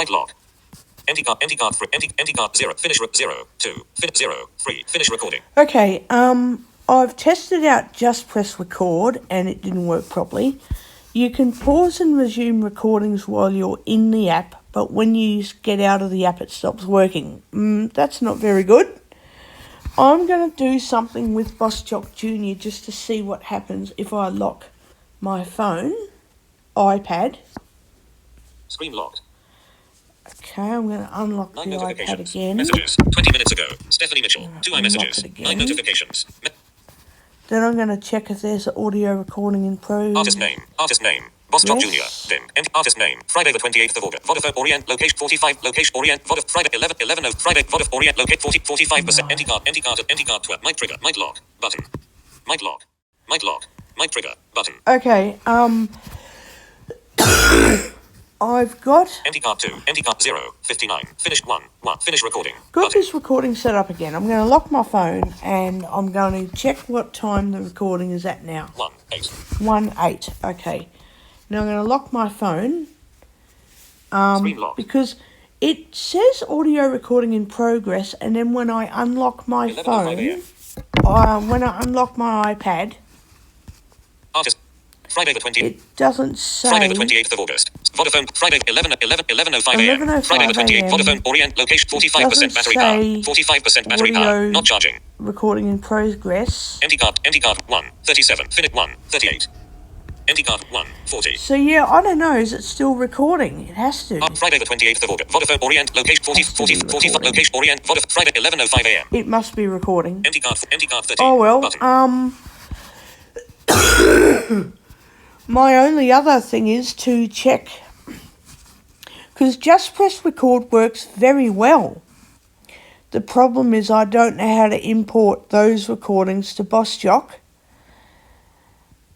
Mic lock. Empty card 3. Empty card 0. Finish 0. 2. 0. 3. Finish recording. Okay, I've tested out just press record and it didn't work properly. You can pause and resume recordings while you're in the app, but when you get out of the app it stops working. That's not very good. I'm going to do something with Boss Jock Jr. just to see what happens if I lock my phone, iPad. Screen locked. Okay, I'm going to unlock the iPad again. Messages. 20 minutes ago. Stephanie Mitchell. 2 iMessages. 9 notifications. Then I'm going to check if there's audio recording in progress. Artist name. Artist name. Boss Jock Jr. Dim. Artist name. Friday the 28th of August. Vodafone Orient. Location 45. Location Orient. Vodafone Friday 11. Friday. Vodafone Orient. Locate 45%. No. Empty card. Empty card 12. Mic trigger. Mic lock. Button. Mic lock. Mic lock. Mic trigger. Button. Okay. I've got... Empty card 2. Empty card 0. 59. Finished 1. Finish recording. Got this recording set up again. I'm going to lock my phone and I'm going to check what time the recording is at now. 1:08. Okay. Now I'm going to lock my phone. Because it says audio recording in progress, and then when I unlock my phone, when I unlock my iPad, Artist. Friday the 20th. It doesn't say. Friday the 28th of August. Vodafone. Friday 11:05 a.m. Friday the 28th. Vodafone Orient. Location 45% battery power. 45% battery power. Not charging. Recording in progress. Empty card 1. 37. Finish 1. 38. Empty card 1. 40. So yeah, I don't know. Is it still recording? It has to. Friday the 28th of August. Vodafone Orient. Location 45. Location Orient. Vodafone. Friday 11:05 a.m. It must be recording. Empty card 30. Oh well. My only other thing is to check, because just press record works very well. The problem is I don't know how to import those recordings to Boss Jock.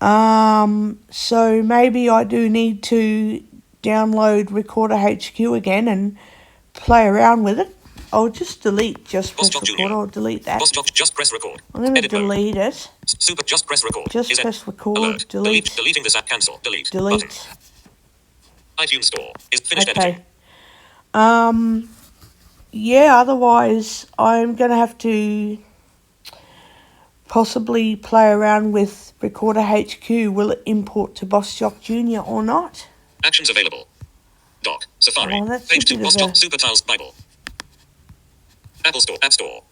So maybe I do need to download Recorder HQ again and play around with it. I'll just delete just press record. I'll delete that. Boss Jock, just press record. I'm going to delete it. Super, just press record. Just press record. Alert. Delete. Deleting this app. Cancel. Delete. Delete. Button. iTunes Store is finished editing. Yeah. Otherwise I'm going to have to possibly play around with Recorder HQ. Will it import to Boss Jock Jr. or not? Actions available. Dock. Safari. That's Page 2. Boss Jock. Super Tiles Bible. Apple Store. App Store.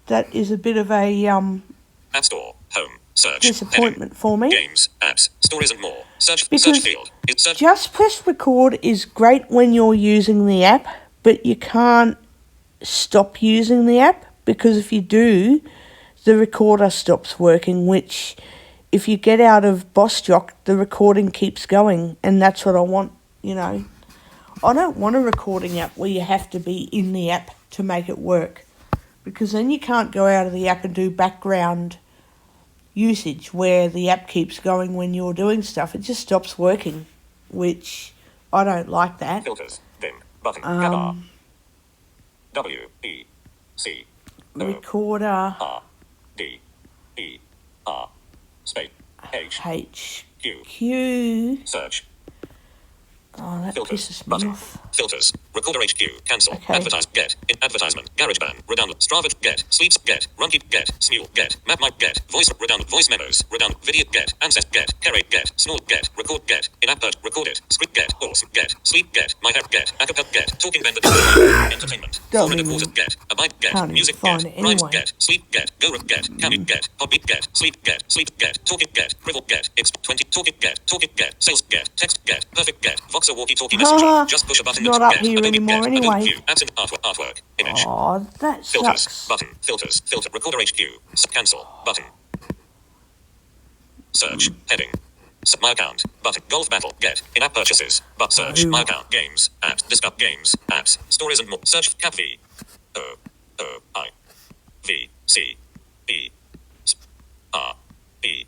That is a bit of a App Store. Home. Search. Disappointment for me. Games. Apps. Stories and more. Search field. Just press record is great when you're using the app, but you can't stop using the app, because if you do, the recorder stops working, which if you get out of Boss Jock, the recording keeps going, and that's what I want, you know. I don't want a recording app where you have to be in the app to make it work, because then you can't go out of the app and do background usage where the app keeps going when you're doing stuff. It just stops working, which I don't like that. Filters. Dim. Button. W E C Recorder R D E R space H Q. Search. Oh, that Filters. pisses me Button. off. Filters. Recorder HQ. Cancel. Okay. Advertise. Get. In advertisement. GarageBand. Redundant. Strava. Get. Sleeps. Get. Runkeep. Get. Smule. Get. MapMic. Get. Voice. Redundant. Voice memos. Redundant. Video. Get. Ancest. Get. Carry. Get. Snort. Get. Record. Get. In-app. Record it. Script. Get. Awesome. Get. Sleep. Get. My app. Get. Acapella. Get. Talking vendor. Entertainment. Don't Foreign quarters. Get. Abide. Get. Music. Get. Rhymes. Get. Sleep. Get. Go. Get. Cabin. Get. Hobby. Get. Sleep. Get. Sleep. Get. Talking. Get. Privel. Get. It's 20. Talking. Get. Talking. Get. Sales. Get. Text. Get. Perfect. Get. Voxer. Walkie-talkie. Messenger. Just push a button. Not up get. here anymore anyway. Absent artwork. Image. Oh, that Filters. sucks. Button. Filters. Filter. Recorder HQ. Cancel. Button. Search. Heading. My account. Button. Golf battle. Get. In-app purchases. But search. My account. Games. Apps. Discuss games. Apps. Stories and more. Search. Cap V. O. O. I. V. C. E. R. E.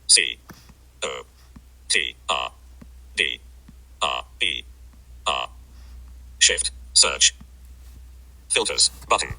C. O. T. R. D. R. E. R. Shift. Search. Filters. Button.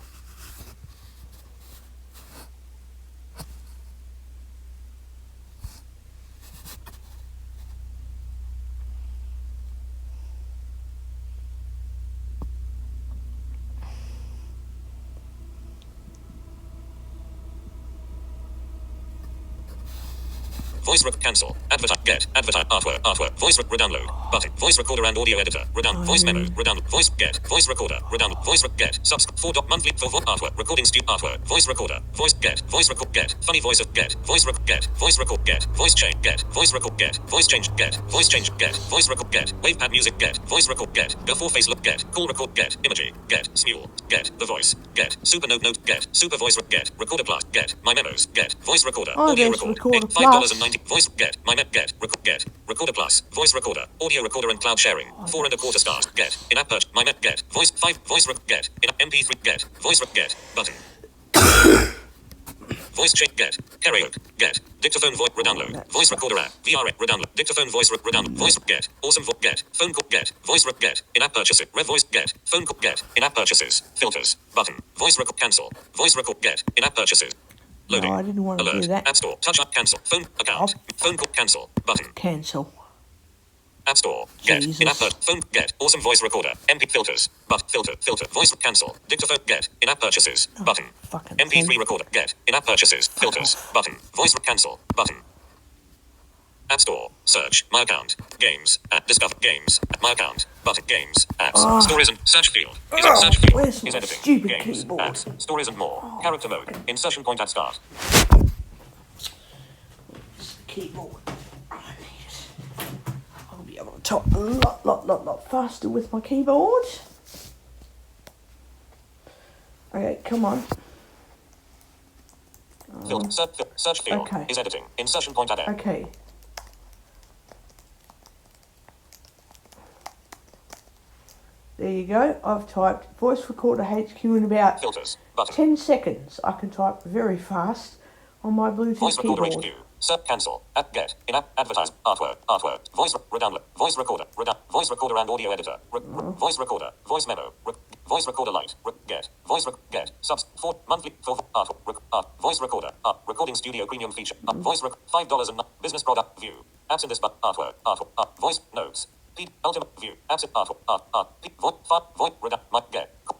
Voice cancel. Advertise. Get. Advertise. Artwork. Voice redownload. Button. Voice recorder and audio editor. Redown. Voice memo. Redownload. Voice get. Voice recorder. Redownload. Voice get. Subs. 4. Monthly for artwork. Recording artwork. Voice recorder. Voice get. Voice record get. Funny voice of get. Voice get. Voice record get. Voice change get. Voice record get. Voice change get. Voice change get. Voice record get. Wavepad music get. Voice record get. Go for face look get. Call record get. Imagery get. Smule get. The voice get. Super note get. Super voice get. Recorder plus get. My memos get. Voice recorder. Audio record. $5.90. Voice get. My net get. Record get. Recorder plus. Voice recorder. Audio recorder and cloud sharing. 4.25 stars. Get. In-app purchase. My net get. Voice 5. Voice get. In MP3 get. Voice get. Button. Voice check get. Karaoke get. Dictaphone voice redownload. Voice recorder app. VRX redownload. Dictaphone voice redownload. Voice get. Awesome get. Phone call get. Voice get. In-app purchases. Red voice get. Phone call get. In-app purchases. Filters. Button. Voice record cancel. Voice record get. In-app purchases. Loading. No, I didn't want to Alert. do that. App store. Touch up cancel. Phone account. Phone call cancel. Button. Cancel. App store. Get. Jesus. In-app phone get. Awesome voice recorder. MP filters. But filter. Voice cancel. Dictaphone get. In-app purchases. Button. Fucking MP3 thing. recorder. Get. In-app purchases. Filters. Button. Voice cancel. Button. App store. Search. My account. Games. Discover. Games. My account. Button. Games. Apps. Stories and search field. Is it search field? Where's Is my editing. stupid Games. keyboard? Apps. Stories and more. Character mode. Insertion point at start. Keyboard. I need it. I'll be able to type a lot faster with my keyboard. Okay, come on. Search field. Okay. Is editing. Insertion point at end. Okay. There you go. I've typed voice recorder HQ in about Filters. Button. 10 seconds. I can type very fast on my Bluetooth Voice recorder keyboard. HQ. Search cancel. At get. In-app advertise. Artwork. Voice redownload. Voice recorder. Voice recorder and audio editor. Voice recorder. Voice memo. Voice recorder light. Get. Voice get. Subs. 4 monthly for artwork. Voice recorder. Recording studio premium feature. Voice $5 and business product view. Apps in this artwork. Voice notes. Ultimate view. Apps in artwork. Voice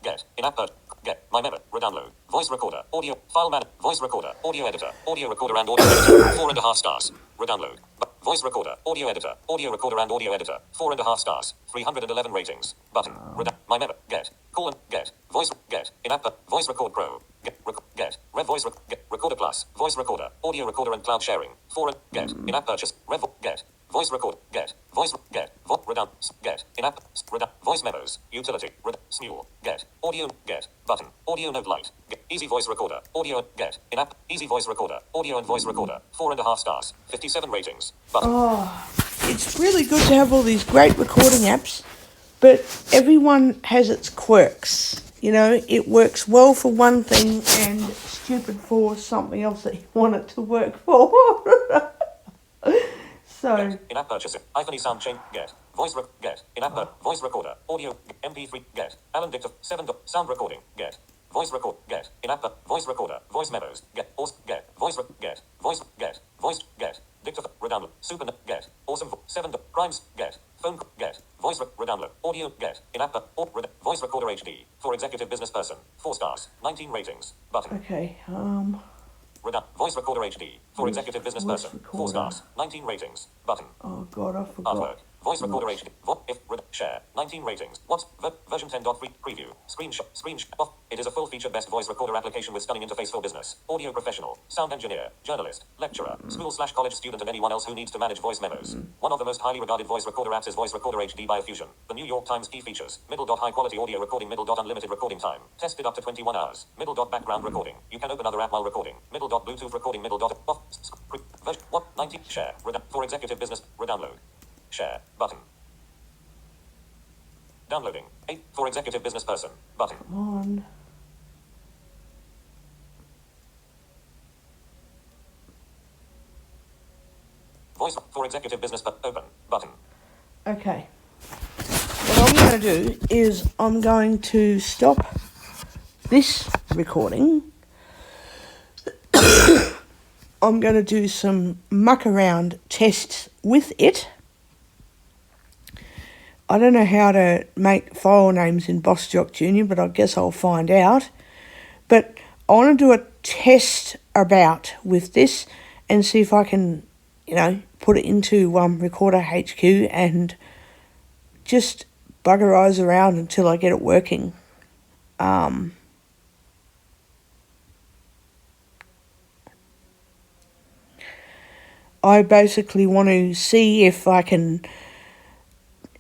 get. In-app get. My memo. Redownload. Voice recorder. Audio. File man. Voice recorder. Audio editor. Audio recorder and audio editor. 4.5 stars. Redownload. Voice recorder. Audio editor. Audio recorder and audio editor. 4.5 stars. 311 ratings. Button. My memo. Get. Call and get. Voice get. In-app voice record pro. Get. Red voice get. Recorder plus. Voice recorder. Audio recorder and cloud sharing. 4 get. In-app purchase. Red get. Voice record. Get. Voice get. Redown. Get. In-app. Voice memos. Utility. Smule. Get. Audio. Get. Button. Audio note light. Get. Easy voice recorder. Audio. Get. In-app. Easy voice recorder. Audio and voice recorder. 4.5 stars. 57 ratings. Button. It's really good to have all these great recording apps, but everyone has its quirks. You know, it works well for one thing and stupid for something else that you want it to work for. So, in-app purchasing. iPhone sound chain. Get. Voice get. In-app voice recorder. Audio. MP3. Get. Alan Dictaphone. 7. Sound recording. Get. Voice record. Get. In-app voice recorder. Voice memos. Get. Get. Voice get. Voice get. Voice get. Dictaphone. Redownload. Super get. Awesome. 7. Crimes. Get. Phone get. Voice redownload. Audio get. In-app voice recorder HD. For executive business person. 4 stars. 19 ratings. Button. okay, Voice recorder HD. For executive business voice person. 4 recorder. stars. 19 ratings. Button. oh God, I forgot. Artwork. Voice recorder HD. Share. 19 ratings. What's version 10.3 preview. Screenshot. Off. It is a full-featured best voice recorder application with stunning interface for business, audio professional, sound engineer, journalist, lecturer, school/college student, and anyone else who needs to manage voice memos. One of the most highly regarded voice recorder apps is Voice Recorder HD by Fusion. The New York Times key features: high-quality audio recording, unlimited recording time, tested up to 21 hours, background recording. You can open other app while recording. Bluetooth recording, off. Version 90 share. For executive business. Redownload. Share button. Downloading. 8 for executive business person. Button. Come on. Voice for executive business open. Button. Okay. What I'm going to do is I'm going to stop this recording. I'm going to do some muck around tests with it. I don't know how to make file names in Boss Jock Jr., but I guess I'll find out. But I want to do a test about with this and see if I can, put it into Recorder HQ and just bugger-eyes around until I get it working. I basically want to see if I can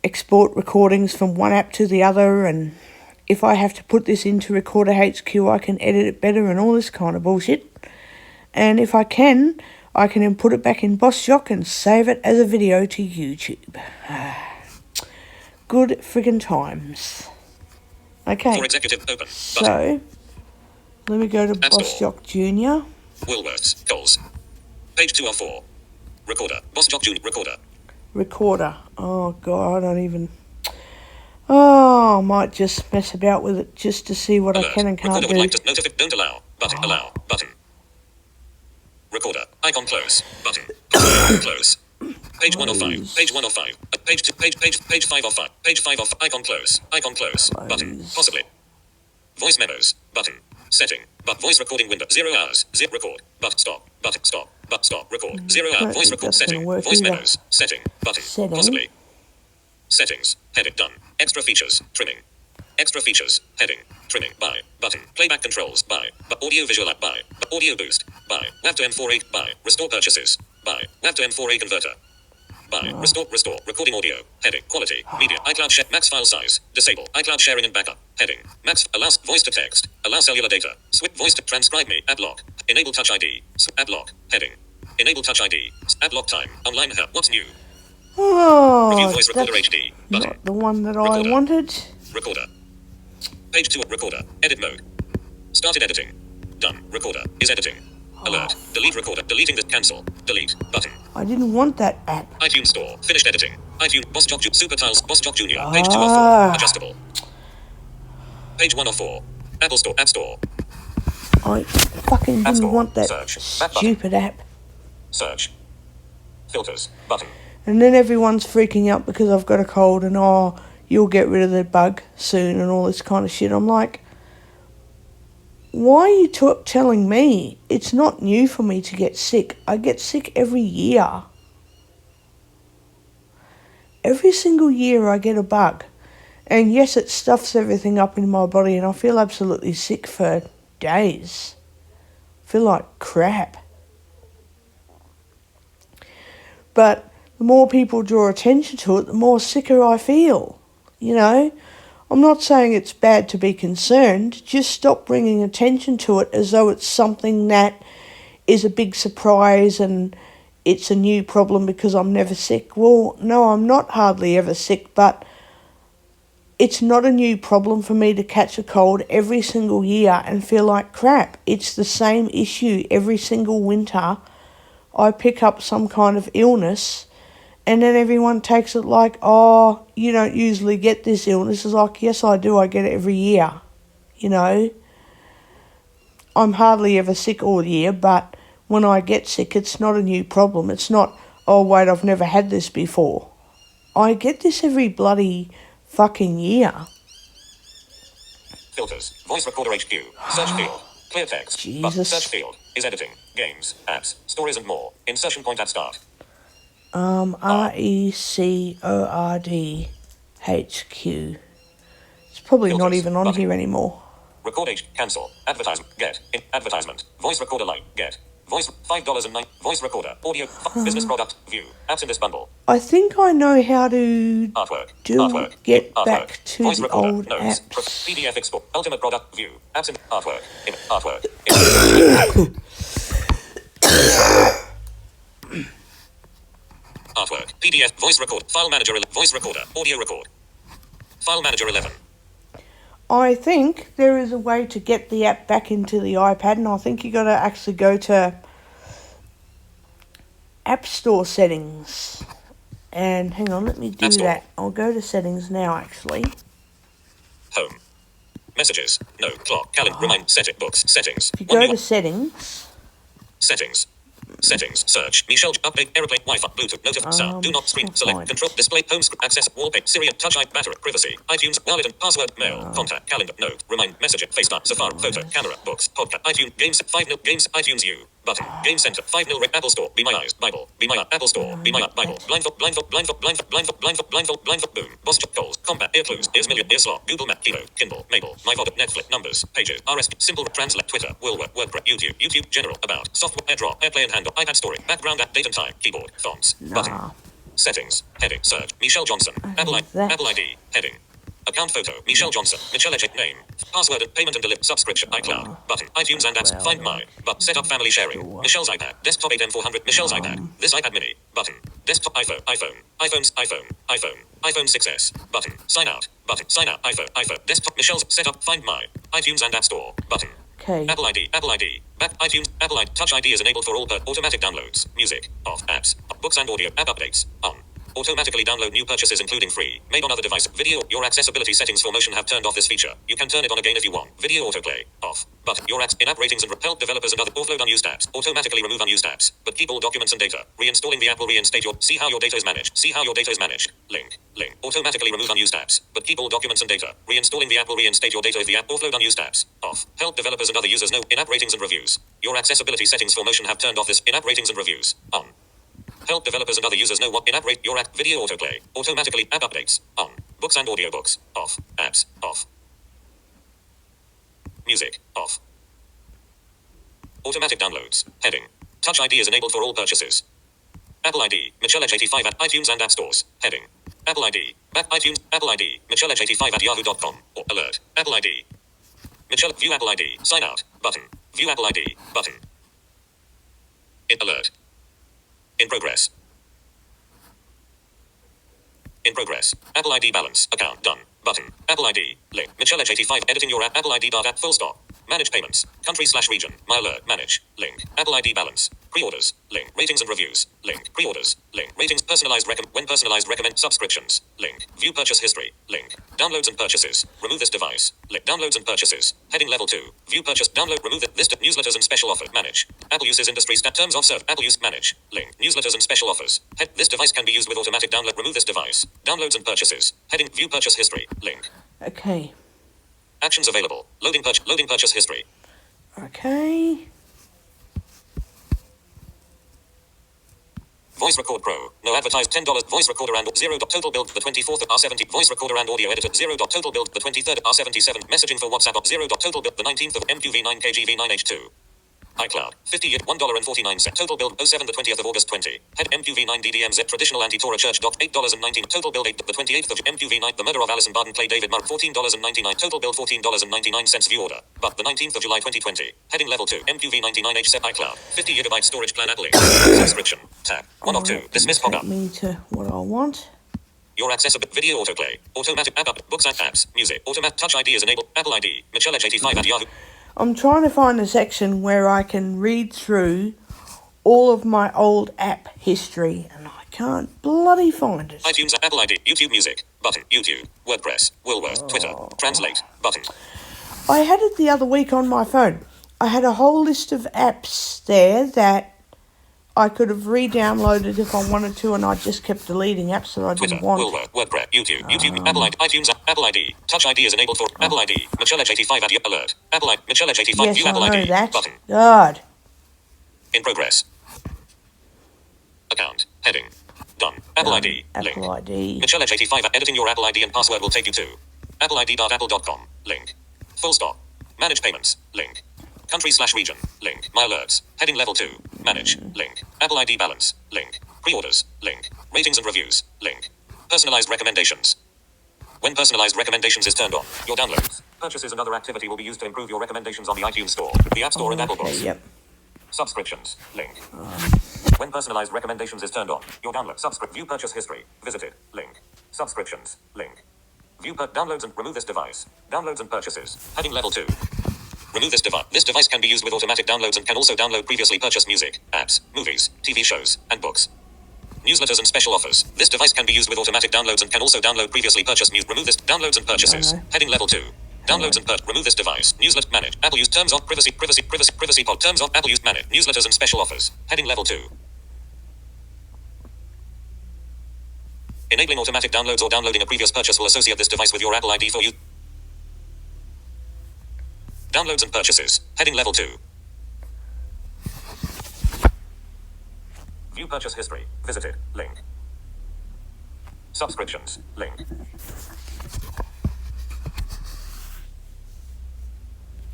export recordings from one app to the other, and if I have to put this into Recorder HQ, I can edit it better and all this kind of bullshit. And if I can then put it back in BossJock and save it as a video to YouTube. Good friggin' times. Okay, For executive open. so let me go to BossJock Junior. Woolworths. Coles. Page 2 of 4. Recorder. BossJock Junior. Recorder. Recorder. Oh god, I don't even... Oh, I might just mess about with it just to see what Alert. I can and can't Recorder do. would like to notify. Don't allow. Button. Allow. Button. Recorder. Icon close. Button. Close. Page 1 of 5. Page 1 of 5. Page 2. Page 5 of 5. Page 5 of icon close. Icon close. Button. Possibly. Voice memos. Button. Setting. But voice recording window. 0 hours. Zip record. But stop. Button. Stop. But stop. Record. 0 hour. Voice record. Setting. Voice memos. Setting. Button. Setting. Possibly. Settings. Heading. Done. Extra features. Trimming. Extra features. Heading. Trimming. By. Button. Playback controls. By. Audio visual app. By. Audio boost. By. WAV to M4A. By. Restore purchases. By. WAV to M4A converter. By. Restore. Recording audio. Heading. Quality. Media. iCloud share. Max file size. Disable. iCloud sharing and backup. Heading. Max. Allows voice to text. Allow cellular data. Switch voice to transcribe me. Ad lock. Enable touch ID. Ad lock. Heading. Enable touch ID. Ad lock time. Online help. What's new? Oh, Review voice recorder that's HD. Button. not the one that Recorder. I wanted. Recorder. Page 2 of recorder. Edit mode. Started editing. Done. Recorder is editing. Alert. Delete recorder. Deleting the cancel. Delete. Button. I didn't want that app. iTunes Store. Finished editing. iTunes. BossJock Super Tiles. BossJock Junior. Page 2 of 4. Adjustable. Page 1 of 4. Apple Store. App Store. I fucking App didn't Store. want that Search. Back button. stupid app. Search. Filters. Button. And then everyone's freaking out because I've got a cold and you'll get rid of the bug soon and all this kind of shit. I'm like, why are you telling me? It's not new for me to get sick. I get sick every year. Every single year I get a bug. And yes, it stuffs everything up in my body and I feel absolutely sick for days. I feel like crap. But the more people draw attention to it, the more sicker I feel. I'm not saying it's bad to be concerned. Just stop bringing attention to it as though it's something that is a big surprise and it's a new problem because I'm never sick. Well, no, I'm not hardly ever sick, but it's not a new problem for me to catch a cold every single year and feel like crap. It's the same issue every single winter. I pick up some kind of illness and then everyone takes it like, oh, you don't usually get this illness. It's like, yes, I do. I get it every year. I'm hardly ever sick all year, but when I get sick, it's not a new problem. It's not, oh, wait, I've never had this before. I get this every bloody fucking year. Filters. Voice recorder HQ. Search field. Clear text. Jesus. Button. Search field. Is editing. Games. Apps. Stories and more. Insertion point at start. RECORD It's probably not Filters. even on Button. here anymore. Record H. Cancel. Advertisement. Get. In. Advertisement. Voice recorder line. Get. Voice. $5.09. Voice recorder. Audio. Business product. View. Apps in this bundle. I think I know how to Artwork. get Artwork. back to Voice the recorder. old Notes. apps. PDF export. Ultimate product. View. Apps in. Artwork. In. Artwork. Artwork. PDF. Voice record. File manager. Voice recorder. Audio record. File manager 11. I think there is a way to get the app back into the iPad, and I think you got to actually go to App Store settings. And hang on, let me do App Store. that. I'll go to settings now, actually. Home. Messages. No. Clock. Calendar. Remind. Setting. Books. Settings. If you go to settings, Settings. Settings. Search. Michelle. Update. Aeroplane. Wi-Fi. Bluetooth. Notif. Sound. Do not screen. can't Select. find. Control. Display. Home screen. Access. Wallpaper. Siri. Touch ID. Battery. Privacy. iTunes. Wallet and password. Mail. Contact. Calendar. Note. Remind. Message. FaceTime. Safari. Photo. Camera. Books. Podcast. iTunes. Games. 5 note. Games. iTunes U. Button. Game Center. 5-0 Apple Store. Be My Eyes. Bible. Be My Apple Store. Be My Bible. Blindfold. Blindfold. Blindfold. Blindfold. Blindfold. Blindfold. Blindfold. Blindfold. Boom. Boss Job. Calls. Combat. Ear Clues. Ears Million. Ear Slot. Google Map. Kilo. Kindle. Mabel. My Vod. Netflix. Numbers. Pages. RS. Simple. Translate. Twitter. Willwork. WordPress. YouTube. YouTube. General. About. Software. AirDrop. AirPlay and Handle. iPad Story. Background. Date and time. Keyboard. Fonts. Button. Settings. Heading. Search. Michelle Johnson. Apple ID. Heading. Account photo. Michelle Johnson. Michelle Eject name. Password and payment and deliver. Subscription. iCloud. Button. iTunes and apps. Find my. But set up family sharing. Michelle's iPad. Desktop 8M400. Michelle's iPad. This iPad mini. Button. Desktop iPhone. iPhone 6S. Button. Sign out. Button. Sign out. iPhone. Desktop. Michelle's setup. Find my. iTunes and App Store. Button. Okay. Apple ID. Back iTunes. Apple ID. Touch ID is enabled for all automatic downloads. Music. Off. Apps. Books and audio. App updates. On. Automatically download new purchases including free, made on other device. Video. Your accessibility settings for motion have turned off this feature. You can turn it on again if you want. Video autoplay. Off. But your apps, in-app ratings and help developers and other offload unused apps. Automatically remove unused apps. But keep all documents and data. Reinstalling the app will reinstate your. See how your data is managed. Link. Automatically remove unused apps. But keep all documents and data. Reinstalling the app will reinstate your data if the app offload unused apps. Off. Help developers and other users know in-app ratings and reviews. Your accessibility settings for motion have turned off this in-app ratings and reviews. On. Help developers and other users know what in-app rate your app. Video autoplay. Automatically app updates. On. Books and audiobooks. Off. Apps. Off. Music. Off. Automatic downloads. Heading. Touch ID is enabled for all purchases. Apple ID. Michelle Edge 85 at iTunes and App Stores. Heading. Apple ID. Back iTunes. Apple ID. Michelle Edge 85 at yahoo.com. Or alert. Apple ID. Michelle. View Apple ID. Sign out. Button. View Apple ID. Button. Alert. In progress. Apple ID balance. Account. Done. Button. Apple ID. Link. Michelle Edge 85. Editing your app. Apple ID. App. Full stop. Manage payments. Country/region. My alert. Manage. Link. Apple ID balance. Pre-orders. Link. Ratings and reviews. Link. Pre-orders. Link. Ratings. Personalized when personalized recommend subscriptions. Link. View purchase history. Link. Downloads and purchases. Remove this device. Link. Downloads and purchases. Heading level 2. View purchase. Download. Remove it. List of newsletters and special offer. Manage. Apple uses industry stat terms of serve. Apple use. Manage. Link. Newsletters and special offers. This device can be used with automatic download. Remove this device. Downloads and purchases. Heading. View purchase history. Link. Okay. Actions available. Loading purchase history. Okay. Voice Record Pro. No advertised $10. Voice recorder and 0. Total build the 24th R70. Voice recorder and audio editor 0. Total build the 23rd R77. Messaging for WhatsApp 0. Total build the 19th of MQV9 KGV9H2. iCloud. $50 $1.49. Total build 07 the 20th of August 20. Head MQV9 DDMZ traditional anti-Torah church doc $8.19. Total build 8 the 28th of MQV9. The murder of Alison Barden Clay David Mark $14.99. Total build $14.99 view order. But the 19th of July 2020. Heading level 2. MQV99H set iCloud. 50 GB storage plan Apple link. Subscription. Tab. 1 of 2. Dismiss pop-up. Me to what I want. Your accessible video autoplay. Automatic app up. Books and apps. Music. Automatic touch ID is enabled. Apple ID. Michelle Edge 85 at Yahoo. I'm trying to find a section where I can read through all of my old app history, and I can't bloody find it. iTunes, Apple ID, YouTube Music, button, YouTube, WordPress, Woolworth, Twitter, Translate, button. I had it the other week on my phone. I had a whole list of apps there that I could have re-downloaded if I wanted to, and I just kept deleting apps that I Twitter, didn't want. Woolworth, WordPress, YouTube, Apple ID, iTunes, Apple ID, Touch ID is enabled for Apple ID, Michelle Edge 85 at alert, Apple ID, Michelle Edge 85, Yes, view I Apple know ID, that. button, God. in progress, account, heading, done, Apple ID, link, Apple ID. Michelle Edge 85 at editing your Apple ID and password will take you to appleid.apple.com, link, full stop, manage payments, link, country/region, link, my alerts, heading level 2, manage, link, Apple ID balance, link, pre-orders, link, ratings and reviews, link, personalized recommendations. When personalized recommendations is turned on, your downloads, purchases and other activity will be used to improve your recommendations on the iTunes Store, the App Store and Apple Books. Yep. Subscriptions, link. When personalized recommendations is turned on, your download, view purchase history, visited, link, subscriptions, link, view downloads and remove this device, downloads and purchases, heading level 2. Remove this device. This device can be used with automatic downloads and can also download previously purchased music, apps, movies, TV shows, and books. Newsletters and special offers. This device can be used with automatic downloads and can also download previously purchased music. Remove this. Downloads and purchases. Heading level 2. Downloads and remove this device. Newsletter manage. Apple use terms of privacy pod. Terms of Apple use manage. Newsletters and special offers. Heading level 2. Enabling automatic downloads or downloading a previous purchase will associate this device with your Apple ID for you. Downloads and purchases. Heading level 2. View purchase history. Visited. Link. Subscriptions. Link.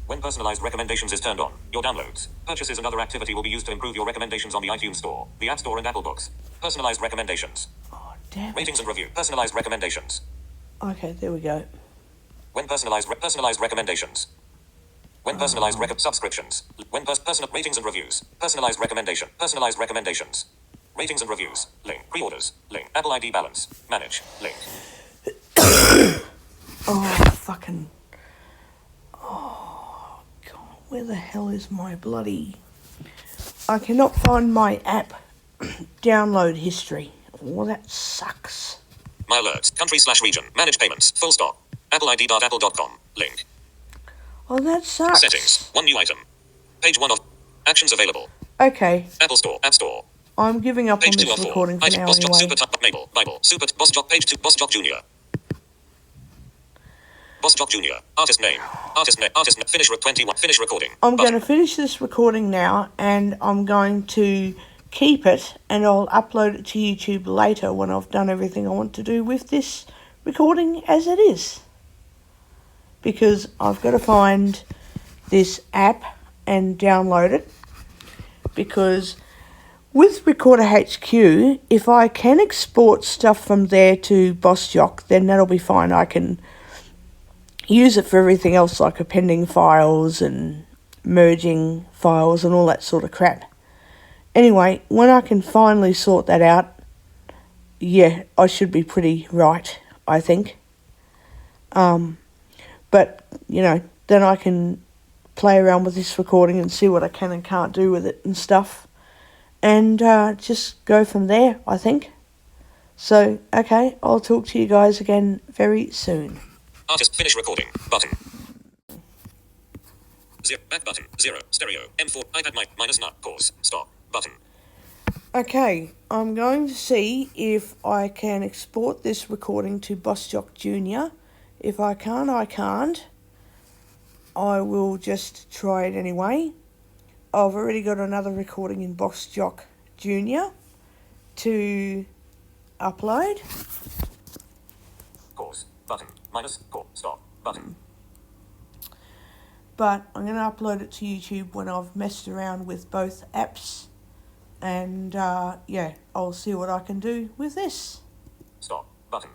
When personalized recommendations is turned on, your downloads, purchases and other activity will be used to improve your recommendations on the iTunes Store, the App Store and Apple Books. Personalized recommendations. Oh, damn it. Ratings and review. Personalized recommendations. Okay, there we go. When personalized recommendations. When personalized subscriptions. When personal ratings and reviews. Personalized recommendations. Ratings and reviews. Link. Pre-orders. Link. Apple ID balance. Manage. Link. Oh, fucking... Oh, God, where the hell is my bloody... I cannot find my app download history. Oh, that sucks. My alerts. Country/region. Manage payments. Full stop. AppleID.apple.com. Link. Oh, that sucks. Settings. One new item. Page 1 of actions available. Okay, Apple Store. App Store. I'm giving up on Page 2 this of 4. recording for Item. now Boss Jock. anyway. Super Top. Mabel. Bible. Super. Boss Jock. Page 2. Boss Jock Jr. Boss Jock Jr. Artist name. Artist name. Artist name. Finish. 21. Finish recording. I'm Button. going to finish this recording now, and I'm going to keep it, and I'll upload it to YouTube later when I've done everything I want to do with this recording as it is. Because I've got to find this app and download it. Because with Recorder HQ, if I can export stuff from there to BossJock, then that'll be fine. I can use it for everything else, like appending files and merging files and all that sort of crap. Anyway, when I can finally sort that out, yeah, I should be pretty right, I think. But, you know, then I can play around with this recording and see what I can and can't do with it and stuff. And just go from there, I think. So, okay, I'll talk to you guys again very soon. Artist. Finish recording. Button. 0. Back button. 0. Stereo. M4. iPad mic. -9. Pause. Stop. Button. Okay, I'm going to see if I can export this recording to BossJock Jr. If I can't, I can't. I will just try it anyway. I've already got another recording in BossJock Jr. to upload. Pause. Button. Minus. Pause. Stop. Button. But I'm going to upload it to YouTube when I've messed around with both apps. And yeah, I'll see what I can do with this. Stop. Button.